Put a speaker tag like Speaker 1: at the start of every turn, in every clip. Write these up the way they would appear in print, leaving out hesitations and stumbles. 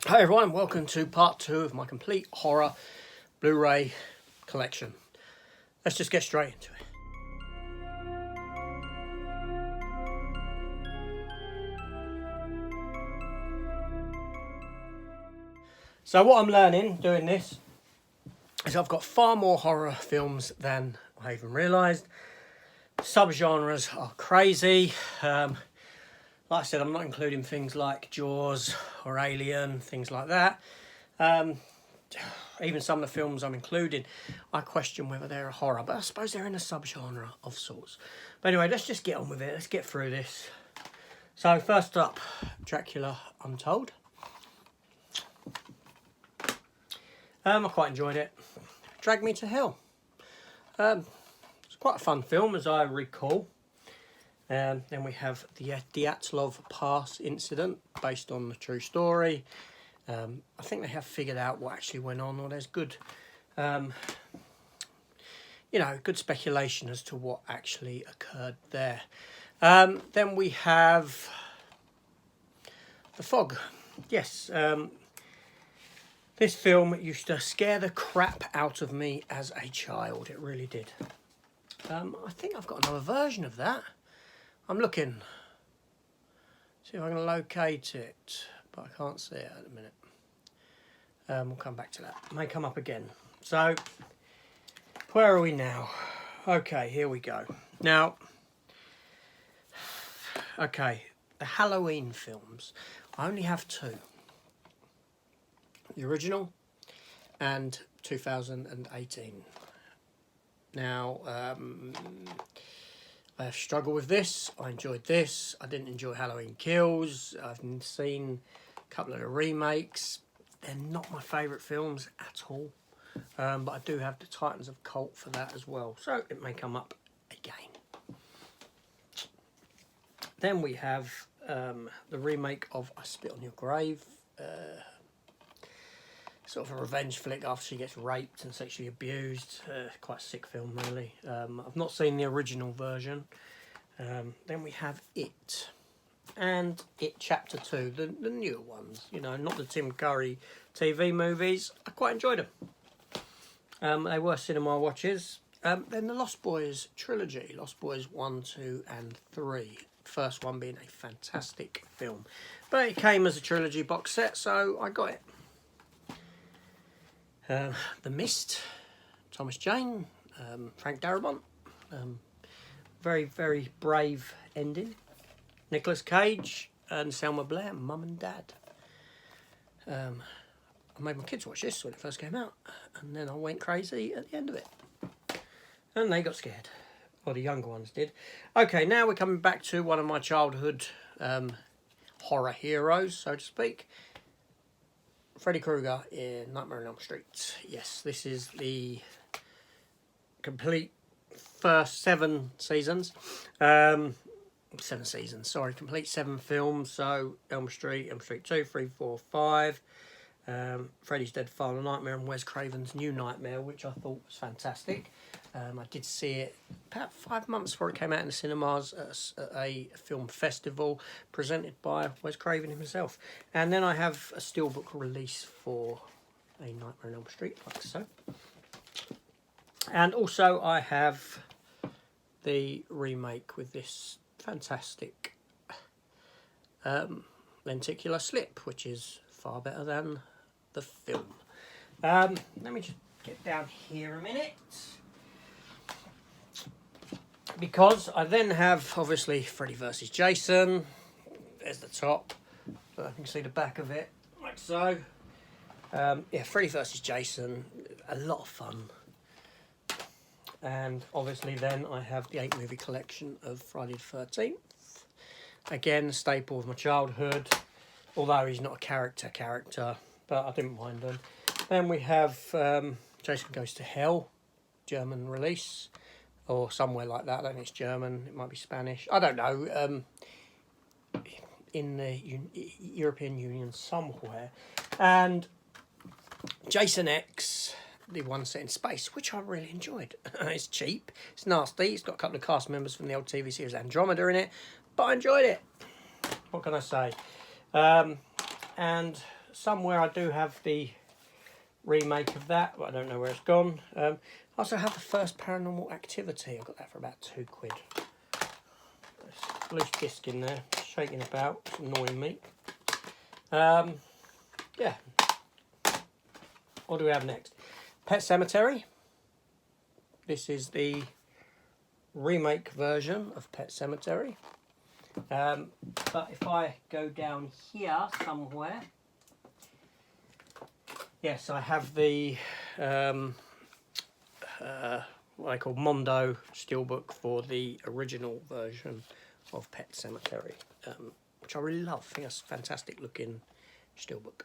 Speaker 1: Hi everyone, welcome to part 2 of my complete horror Blu-ray collection. Let's just get straight into it. So what I'm learning doing this is I've got far more horror films than I even realised. Subgenres are crazy. Like I said, I'm not including things like Jaws or Alien, things like that. Even some of the films I'm including, I question whether they're a horror, but I suppose they're in a subgenre of sorts. But anyway, let's just get on with it. Let's get through this. So first up, Dracula Untold. I quite enjoyed it. Dragged Me to Hell. It's quite a fun film, as I recall. Then we have the Dyatlov Pass incident, based on the true story. I think they have figured out what actually went on, or there's good, good speculation as to what actually occurred there. Then we have The Fog. Yes, this film used to scare the crap out of me as a child. It really did. I think I've got another version of that. I'm looking. See if I can locate it, but I can't see it at the minute. We'll come back to that. It may come up again. So, where are we now? Okay, here we go. Now, okay, the Halloween films. I only have 2. The original and 2018. Now, I struggle with this. I enjoyed this. I didn't enjoy Halloween Kills. I've seen a couple of the remakes. They're not my favourite films at all. But I do have the Titans of Cult for that as well. So it may come up again. Then we have the remake of I Spit on Your Grave. Sort of a revenge flick after she gets raped and sexually abused. Quite a sick film, really. I've not seen the original version. Then we have It. And It Chapter 2, the newer ones. You know, not the Tim Curry TV movies. I quite enjoyed them. They were cinema watches. Then the Lost Boys trilogy. Lost Boys 1, 2 and 3. First one being a fantastic film. But it came as a trilogy box set, so I got it. The Mist, Thomas Jane, Frank Darabont. Very, very brave ending. Nicolas Cage and Selma Blair, Mum and Dad. I made my kids watch this when it first came out, and then I went crazy at the end of it. And they got scared. Or the younger ones did. Okay, now we're coming back to one of my childhood horror heroes, so to speak. Freddy Krueger in Nightmare on Elm Street. Yes, this is the complete first 7 seasons. 7 seasons, sorry. Complete 7 films. So, Elm Street 2, 3, 4, 5. Freddy's Dead Final Nightmare and Wes Craven's New Nightmare, which I thought was fantastic. I did see it about 5 months before it came out in the cinemas at a film festival presented by Wes Craven himself. And then I have a steelbook release for a Nightmare on Elm Street, like so. And also I have the remake with this fantastic lenticular slip, which is far better than the film. Let me just get down here a minute. Because I then have, obviously, Freddy vs. Jason. There's the top. But I can see the back of it, like so. Yeah, Freddy vs. Jason. A lot of fun. And obviously then I have the 8 movie collection of Friday the 13th. Again, staple of my childhood. Although he's not a character. But I didn't mind him. Then we have Jason Goes to Hell. German release. Or somewhere like that. I don't think it's German. It might be Spanish. I don't know. In the European Union somewhere. And Jason X, the one set in space, which I really enjoyed. It's cheap. It's nasty. It's got a couple of cast members from the old TV series Andromeda in it. But I enjoyed it. What can I say? And somewhere I do have the remake of that, but I don't know where it's gone. I also have the first Paranormal Activity. I got that for about £2. There's a loose disc in there, shaking about, it's annoying me. Yeah. What do we have next? Pet Sematary. This is the remake version of Pet Sematary. But if I go down here somewhere, yes, I have the what I call Mondo steelbook for the original version of Pet Sematary, which I really love. I think it's a fantastic looking steelbook.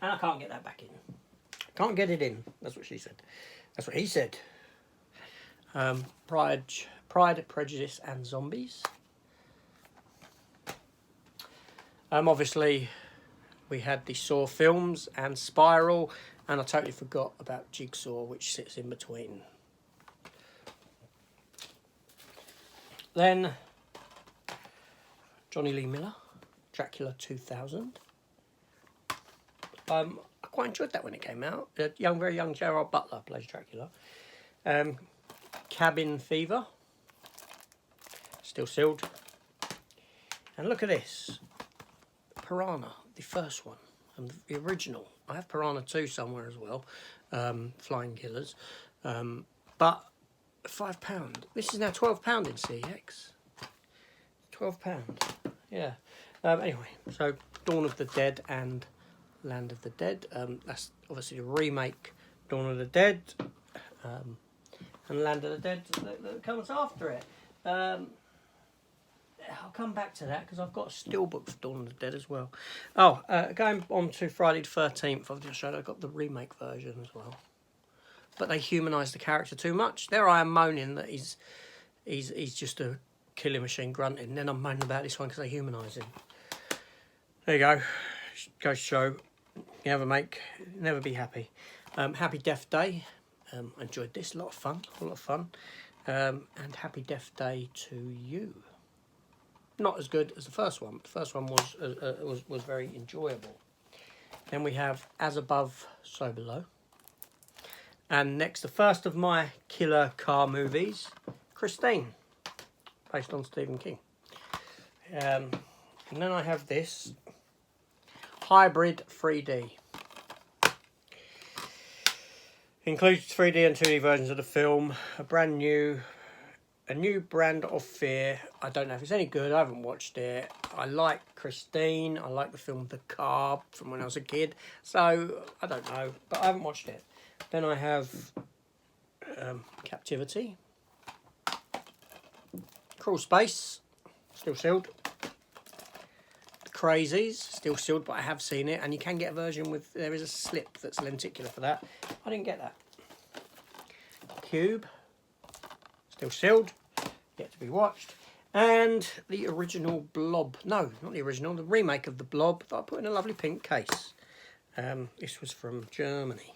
Speaker 1: And I can't get that back in. Can't get it in. That's what she said. That's what he said. Pride, Prejudice and Zombies. Obviously, we had the Saw films and Spiral, and I totally forgot about Jigsaw, which sits in between. Then, Johnny Lee Miller, Dracula 2000. I quite enjoyed that when it came out. Very young Gerard Butler plays Dracula. Cabin Fever, still sealed. And look at this, Piranha, the first one, and the original. I have Piranha 2 somewhere as well, Flying Killers, but £5. This is now £12 in CX. £12, yeah. Anyway, so Dawn of the Dead and Land of the Dead. That's obviously a remake, Dawn of the Dead, and Land of the Dead that comes after it. I'll come back to that because I've got a steelbook for Dawn of the Dead as well. Oh, going on to Friday the 13th of the Australia, I got the remake version as well. But they humanised the character too much. There I am moaning that he's just a killing machine grunting. And then I'm moaning about this one because they humanise him. There you go. Goes to show. You never be happy. Happy Death Day. I enjoyed this. A lot of fun. And Happy Death Day to You. Not as good as the first one. The first one was very enjoyable. Then we have As Above, So Below. And next, the first of my killer car movies, Christine, based on Stephen King. And then I have this Hybrid 3D. Includes 3D and 2D versions of the film, a new brand of fear. I don't know if it's any good. I haven't watched it. I like Christine. I like the film The Car from when I was a kid. So, I don't know. But I haven't watched it. Then I have Captivity. Crawl Space. Still sealed. The Crazies. Still sealed, but I have seen it. And you can get a version with... There is a slip that's lenticular for that. I didn't get that. Cube. Still sealed. Yet to be watched. And the original Blob. No, not the original. The remake of the Blob that I put in a lovely pink case. This was from Germany,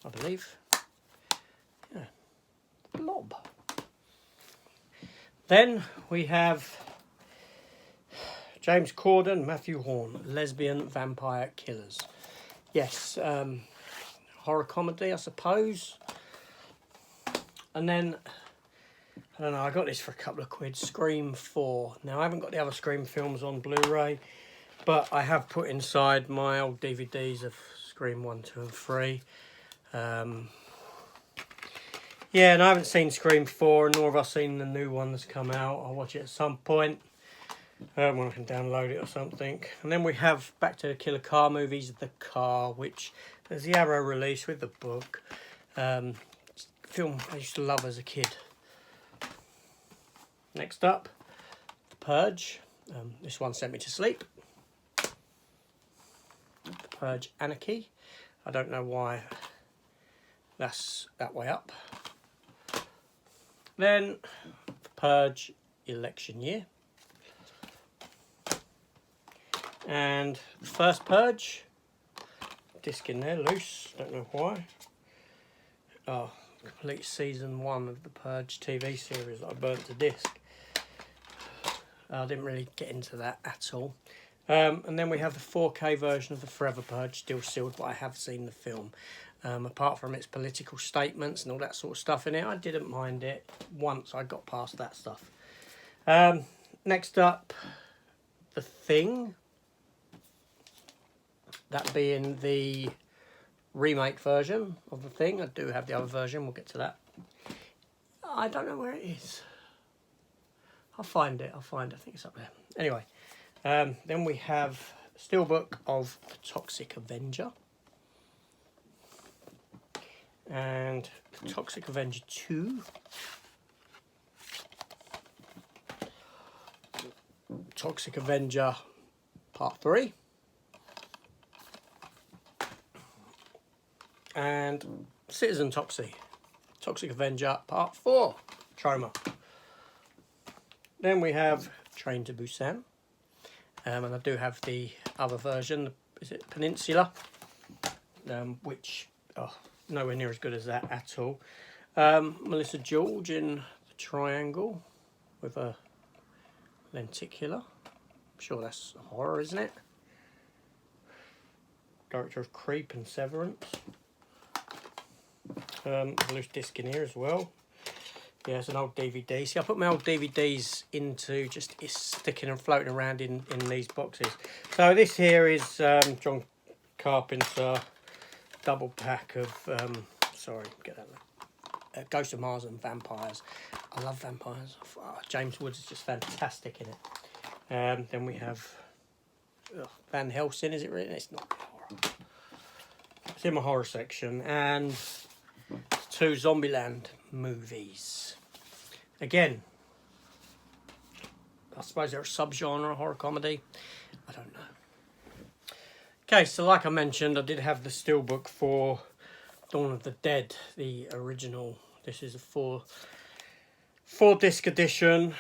Speaker 1: I believe. Yeah. Blob. Then we have James Corden, Matthew Horn, Lesbian Vampire Killers. Yes, horror comedy, I suppose. And then, I don't know, I got this for a couple of quid, Scream 4. Now, I haven't got the other Scream films on Blu-ray, but I have put inside my old DVDs of Scream 1, 2 and 3. Yeah, and I haven't seen Scream 4, nor have I seen the new one that's come out. I'll watch it at some point. When I can download it or something. And then we have back to the killer car movies, The Car, which there's the Arrow release with the book. Film I used to love as a kid. Next up, The Purge. This one sent me to sleep. The Purge Anarchy. I don't know why that's that way up. Then The Purge Election Year. And the first Purge, disc in there, loose, don't know why. Oh, complete season 1 of the Purge TV series that I burnt to disc. I didn't really get into that at all. And then we have the 4K version of the Forever Purge, still sealed, but I have seen the film. Apart from its political statements and all that sort of stuff in it, I didn't mind it once I got past that stuff. Next up, The Thing. That being the remake version of The Thing. I do have the other version, we'll get to that. I don't know where it is. I'll find it, I think it's up there. Anyway, then we have Steelbook of The Toxic Avenger. And The Toxic Avenger 2. Toxic Avenger Part 3. And Citizen Toxic Avenger Part 4, Trauma. Then we have Train to Busan. And I do have the other version, is it Peninsula? Which, nowhere near as good as that at all. Melissa George in The Triangle with a lenticular. I'm sure that's horror, isn't it? Director of Creep and Severance. A loose disc in here as well. Yeah, it's an old DVD. See, I put my old DVDs into just sticking and floating around in these boxes. So this here is John Carpenter double pack of, sorry, get that. Ghost of Mars and Vampires. I love vampires. James Woods is just fantastic in it. Then we have Van Helsing, is it really? It's not horror. It's in my horror section. And 2 Zombieland movies. Again, I suppose they're a subgenre horror comedy. I don't know. Okay, so like I mentioned, I did have the steelbook for Dawn of the Dead, the original. This is a 4-disc edition,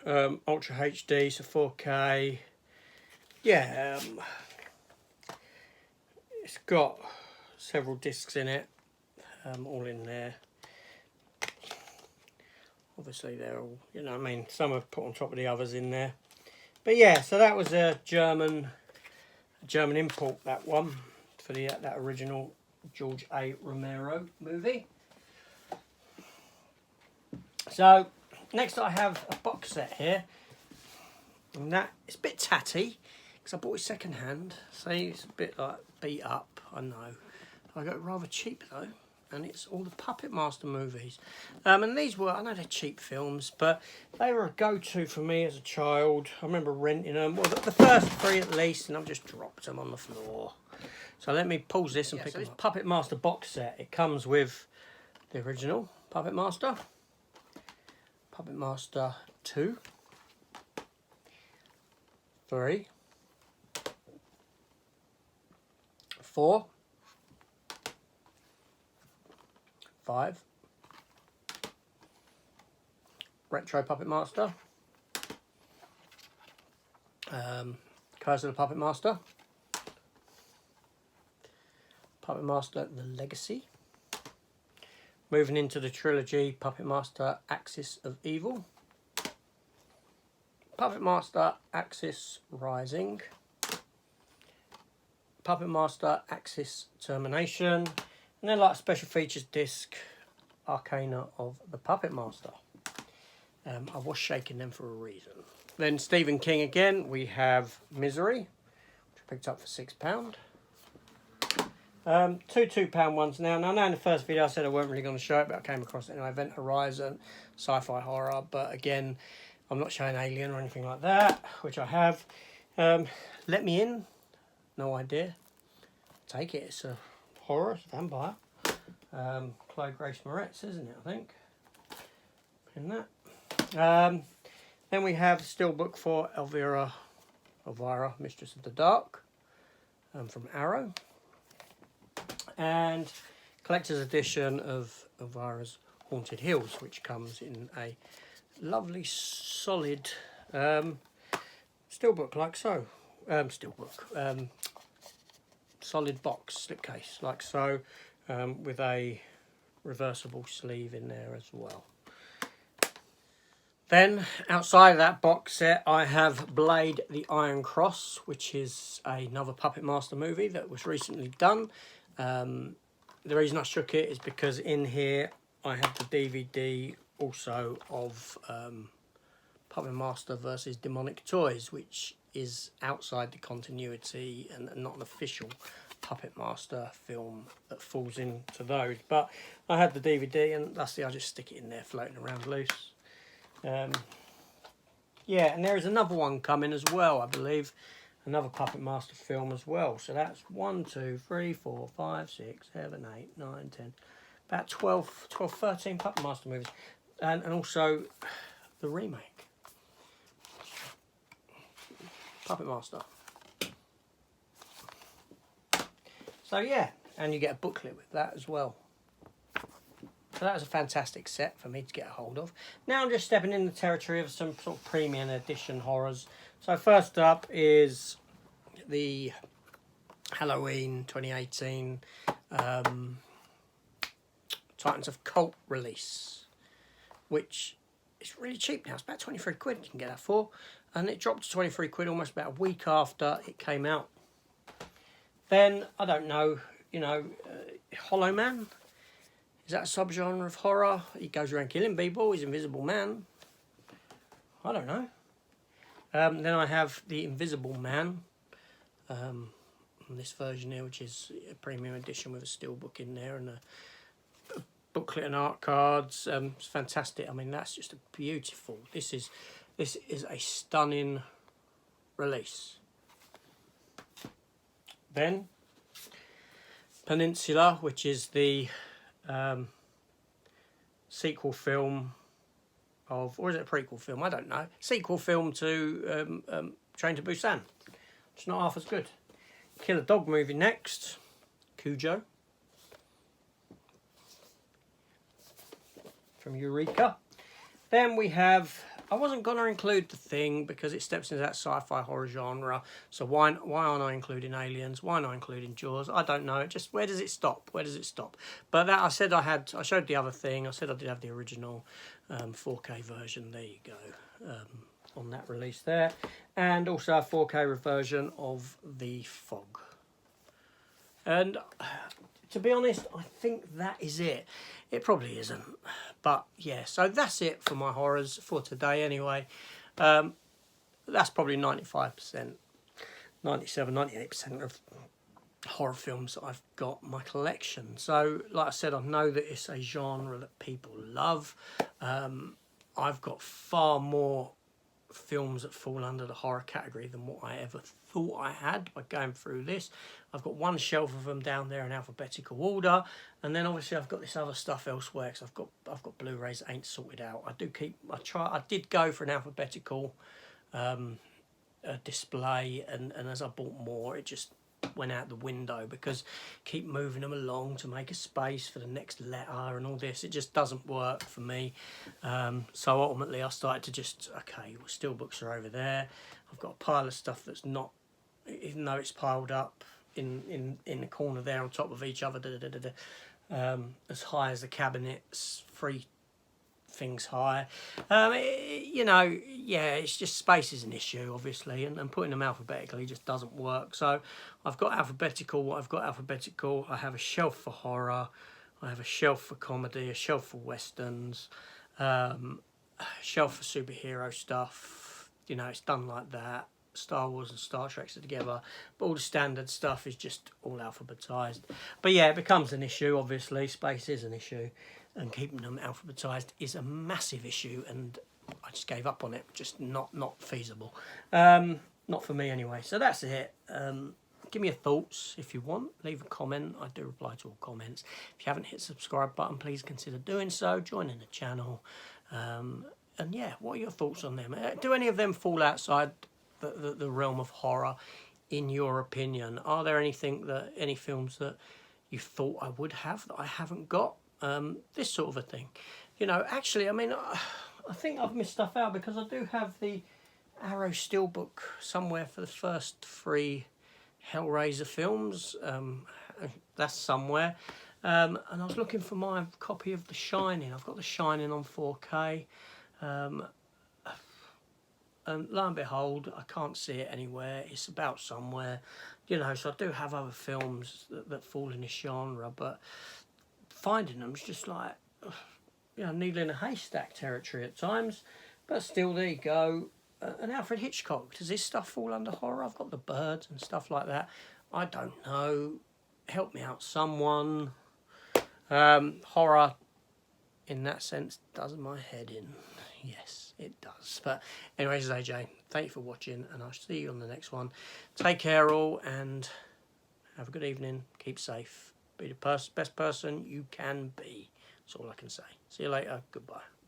Speaker 1: Ultra HD, so 4K. Yeah, it's got several discs in it. All in there. Obviously they're all, you know what I mean, some are put on top of the others in there. But yeah, so that was a German import, that one, for that original George A. Romero movie. So next I have a box set here, and that it's a bit tatty because I bought it second hand. See, it's a bit like beat up, I know. I got it rather cheap though. And it's all the Puppet Master movies. And these were, I know they're cheap films, but they were a go-to for me as a child. I remember renting them, well, the first 3 at least, and I've just dropped them on the floor. So let me pause this and pick them up. Puppet Master box set. It comes with the original Puppet Master, Puppet Master 2, 3, 4, 5, Retro Puppet Master, Curse of the Puppet Master, Puppet Master The Legacy, moving into the trilogy Puppet Master Axis of Evil, Puppet Master Axis Rising, Puppet Master Axis Termination, and then like special features disc, Arcana of the Puppet Master. I was shaking them for a reason. Then Stephen King again, we have Misery, which I picked up for £6. 2 £2 ones now. Now I know in the first video I said I weren't really going to show it, but I came across it anyway. Event Horizon, sci-fi horror, but again, I'm not showing Alien or anything like that, which I have. Let Me In, no idea. Take it, it's a horror, it's a vampire. Chloe Grace Moretz, isn't it, I think? In that. Then we have Steelbook for Elvira, Mistress of the Dark, from Arrow. And collector's edition of Elvira's Haunted Hills, which comes in a lovely solid steelbook like so. Solid box slipcase like so, with a reversible sleeve in there as well. Then, outside of that box set, I have Blade the Iron Cross, which is another Puppet Master movie that was recently done. The reason I shook it is because in here I have the DVD also of Puppet Master versus Demonic Toys, which is outside the continuity and not an official Puppet Master film that falls into those. But I had the DVD, and that's I just stick it in there floating around loose. Yeah, and there is another one coming as well, I believe. Another Puppet Master film as well. So that's 1, 2, 3, 4, 5, 6, 7, 8, 9, 10. About 12, 13 Puppet Master movies. And also the remake. Puppet Master. So yeah, and you get a booklet with that as well. So that was a fantastic set for me to get a hold of. Now I'm just stepping in the territory of some sort of premium edition horrors. So first up is the Halloween 2018 Titans of Cult release, which is really cheap now. It's about 23 quid you can get that for. And it dropped to 23 quid almost about a week after it came out. Then, I don't know, Hollow Man. Is that a subgenre of horror? He goes around killing people. He's Invisible Man. I don't know. Then I have the Invisible Man. This version here, which is a premium edition with a steelbook in there and a booklet and art cards. It's fantastic. I mean, that's just a beautiful. This is a stunning release. Then Peninsula, which is the sequel film of, or is it a prequel film? I don't know. Sequel film to Train to Busan. It's not half as good. Killer Dog movie next. Cujo. From Eureka. Then we have, I wasn't going to include The Thing because it steps into that sci-fi horror genre. So why aren't I including Aliens? Why not including Jaws? I don't know. Just where does it stop? Where does it stop? But that I showed the other thing. I said I did have the original 4K version. There you go. On that release there. And also a 4K reversion of The Fog. And to be honest, I think that is it. It probably isn't. But yeah, so that's it for my horrors for today anyway. That's probably 95%, 97, 98% of horror films that I've got in my collection. So like I said, I know that it's a genre that people love. I've got far more films that fall under the horror category than what I ever thought I had by going through this. I've got one shelf of them down there in alphabetical order, and then obviously I've got this other stuff elsewhere because I've got Blu-rays that ain't sorted out. I did go for an alphabetical display, and as I bought more, it just went out the window because keep moving them along to make a space for the next letter and all this, it just doesn't work for me. So ultimately I started to just, okay, well, steelbooks are over there. I've got a pile of stuff that's not, even though it's piled up in the corner there on top of each other, as high as the cabinets, 3 things high. It's just space is an issue, obviously, and putting them alphabetically just doesn't work. So I've got alphabetical. I have a shelf for horror. I have a shelf for comedy, a shelf for westerns, a shelf for superhero stuff. It's done like that. Star Wars and Star Trek are together, but all the standard stuff is just all alphabetized. But yeah, it becomes an issue, obviously. Space is an issue, and keeping them alphabetized is a massive issue, and I just gave up on it. Just not feasible. Not for me anyway. So that's it. Give me your thoughts if you want. Leave a comment. I do reply to all comments. If you haven't hit the subscribe button, please consider doing so. Joining the channel. And yeah, what are your thoughts on them? Do any of them fall outside the realm of horror, in your opinion? Are there any films that you thought I would have that I haven't got? This sort of a thing. Actually, I mean, I think I've missed stuff out because I do have the Arrow Steelbook somewhere for the first 3 Hellraiser films. That's somewhere. And I was looking for my copy of The Shining. I've got The Shining on 4K. and lo and behold, I can't see it anywhere. It's about somewhere, you know. So I do have other films that fall in this genre, but finding them is just like, you know, needle in a haystack territory at times. But still, there you go. And Alfred Hitchcock, does this stuff fall under horror? I've got The Birds and stuff like that. I don't know. Help me out, someone. Horror, in that sense, does my head in. Yes, it does. But anyways, AJ, thank you for watching, and I'll see you on the next one. Take care all, and have a good evening. Keep safe. Be the best person you can be. That's all I can say. See you later. Goodbye.